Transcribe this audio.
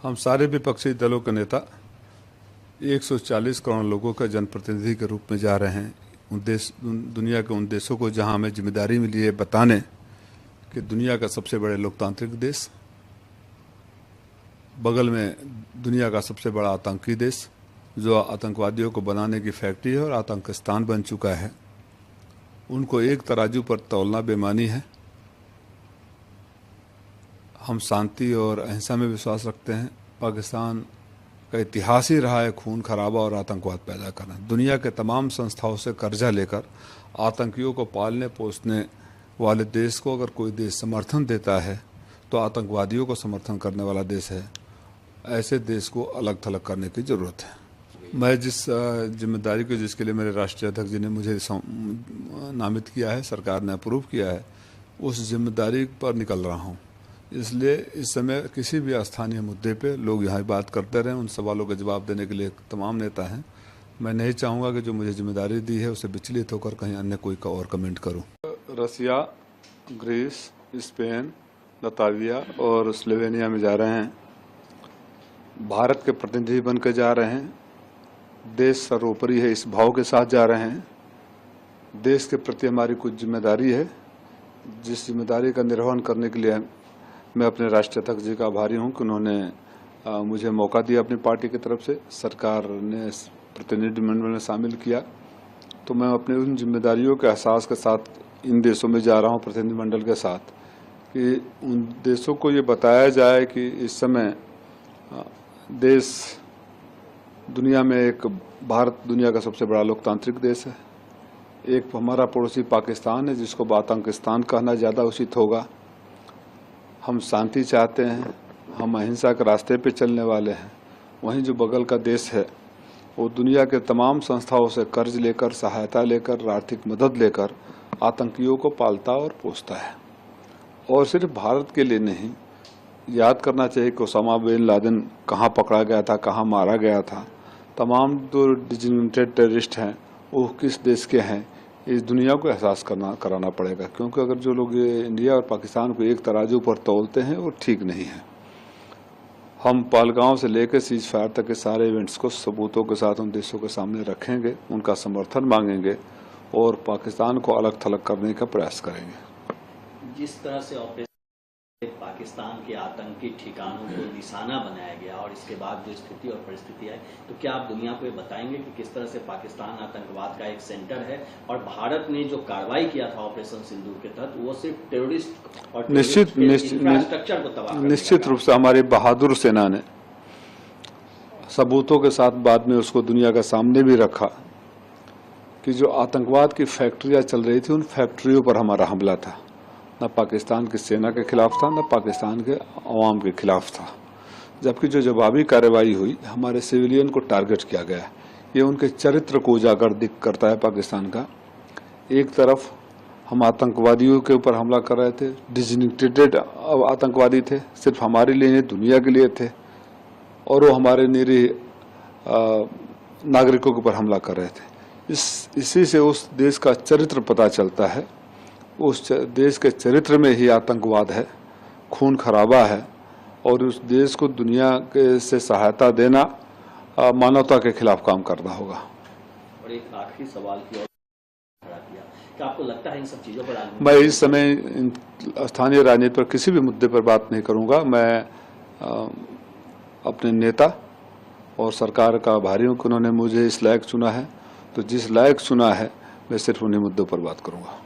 हम सारे विपक्षी दलों के नेता 140 करोड़ लोगों का जनप्रतिनिधि के रूप में जा रहे हैं दुनिया के उन देशों को जहां हमें जिम्मेदारी मिली है बताने कि दुनिया का सबसे बड़े लोकतांत्रिक देश, बगल में दुनिया का सबसे बड़ा आतंकी देश जो आतंकवादियों को बनाने की फैक्ट्री है और आतंकिस्तान बन चुका है, उनको एक तराजू पर तौलना बेईमानी है। हम शांति और अहिंसा में विश्वास रखते हैं। पाकिस्तान का इतिहास ही रहा है खून खराबा और आतंकवाद पैदा करना। दुनिया के तमाम संस्थाओं से कर्जा लेकर आतंकियों को पालने पोसने वाले देश को अगर कोई देश समर्थन देता है तो आतंकवादियों को समर्थन करने वाला देश है। ऐसे देश को अलग थलग करने की ज़रूरत है। मैं जिस जिम्मेदारी को जिसके लिए मेरे राष्ट्रीय अध्यक्ष जी ने मुझे नामित किया है, सरकार ने अप्रूव किया है, उस जिम्मेदारी पर निकल रहा हूँ। इसलिए इस समय किसी भी स्थानीय मुद्दे पे लोग यहाँ बात करते रहें, उन सवालों के जवाब देने के लिए तमाम नेता हैं। मैं नहीं चाहूँगा कि जो मुझे जिम्मेदारी दी है उसे विचलित होकर कहीं अन्य कोई का और कमेंट करूँ। रसिया, ग्रीस, स्पेन, लताविया और स्लोवेनिया में जा रहे हैं। भारत के प्रतिनिधि बन के जा रहे हैं। देश सर्वोपरि है, इस भाव के साथ जा रहे हैं। देश के प्रति हमारी कुछ जिम्मेदारी है, जिस जिम्मेदारी का निर्वहन करने के लिए मैं अपने राष्ट्रीय अध्यक्ष जी का आभारी हूं कि उन्होंने मुझे मौका दिया अपनी पार्टी की तरफ से। सरकार ने प्रतिनिधिमंडल में शामिल किया, तो मैं अपनी उन जिम्मेदारियों के एहसास के साथ इन देशों में जा रहा हूं प्रतिनिधिमंडल के साथ, कि उन देशों को ये बताया जाए कि इस समय देश दुनिया में भारत दुनिया का सबसे बड़ा लोकतांत्रिक देश है। एक हमारा पड़ोसी पाकिस्तान है जिसको आतंकिस्तान कहना ज़्यादा उचित होगा। हम शांति चाहते हैं, हम अहिंसा के रास्ते पे चलने वाले हैं। वहीं जो बगल का देश है वो दुनिया के तमाम संस्थाओं से कर्ज लेकर, सहायता लेकर, आर्थिक मदद लेकर आतंकियों को पालता और पोसता है। और सिर्फ भारत के लिए नहीं, याद करना चाहिए कि ओसामा बिन लादेन कहाँ पकड़ा गया था, कहाँ मारा गया था। तमाम जो डिजिग्नेटेड टेररिस्ट हैं वो किस देश के हैं, इस दुनिया को एहसास कराना पड़ेगा। क्योंकि अगर जो लोग ये इंडिया और पाकिस्तान को एक तराजू पर तौलते हैं वो ठीक नहीं है। हम पहलगांव से लेकर सीज फायर तक के सारे इवेंट्स को सबूतों के साथ उन देशों के सामने रखेंगे, उनका समर्थन मांगेंगे और पाकिस्तान को अलग थलग करने का प्रयास करेंगे। जिस तरह से ऑपरेशन पाकिस्तान के आतंकी ठिकानों को निशाना बनाया गया और इसके बाद जो स्थिति और परिस्थिति है, तो क्या आप दुनिया को ये बताएंगे कि किस तरह से पाकिस्तान आतंकवाद का एक सेंटर है और भारत ने जो कार्रवाई किया था ऑपरेशन सिंदूर के तहत वो सिर्फ टेररिस्ट और इंफ्रास्ट्रक्चर को तबाह निश्चित रूप से हमारी बहादुर सेना ने सबूतों के साथ बाद में उसको दुनिया के सामने भी रखा कि जो आतंकवाद की फैक्ट्रियां चल रही थी उन फैक्ट्रियों पर हमारा हमला था। न पाकिस्तान की सेना के खिलाफ था, न पाकिस्तान के अवाम के खिलाफ था। जबकि जो जवाबी कार्रवाई हुई हमारे सिविलियन को टारगेट किया गया। ये उनके चरित्र को उजागर करता है पाकिस्तान का। एक तरफ हम आतंकवादियों के ऊपर हमला कर रहे थे, डिजिग्नेटेड आतंकवादी थे, सिर्फ हमारे लिए नहीं दुनिया के लिए थे, और वो हमारे निरीह नागरिकों के ऊपर हमला कर रहे थे। इसी से उस देश का चरित्र पता चलता है। उस देश के चरित्र में ही आतंकवाद है, खून खराबा है, और उस देश को दुनिया के से सहायता देना मानवता के खिलाफ काम करना होगा। और एक आखिरी सवाल की ओर खड़ा किया कि आपको लगता है इन सब चीजों पर मैं इस समय स्थानीय राजनीति पर किसी भी मुद्दे पर बात नहीं करूंगा। मैं अपने नेता और सरकार का आभारी हूं कि उन्होंने मुझे इस लायक चुना है। तो जिस लायक चुना है मैं सिर्फ उन्हीं मुद्दों पर बात करूंगा।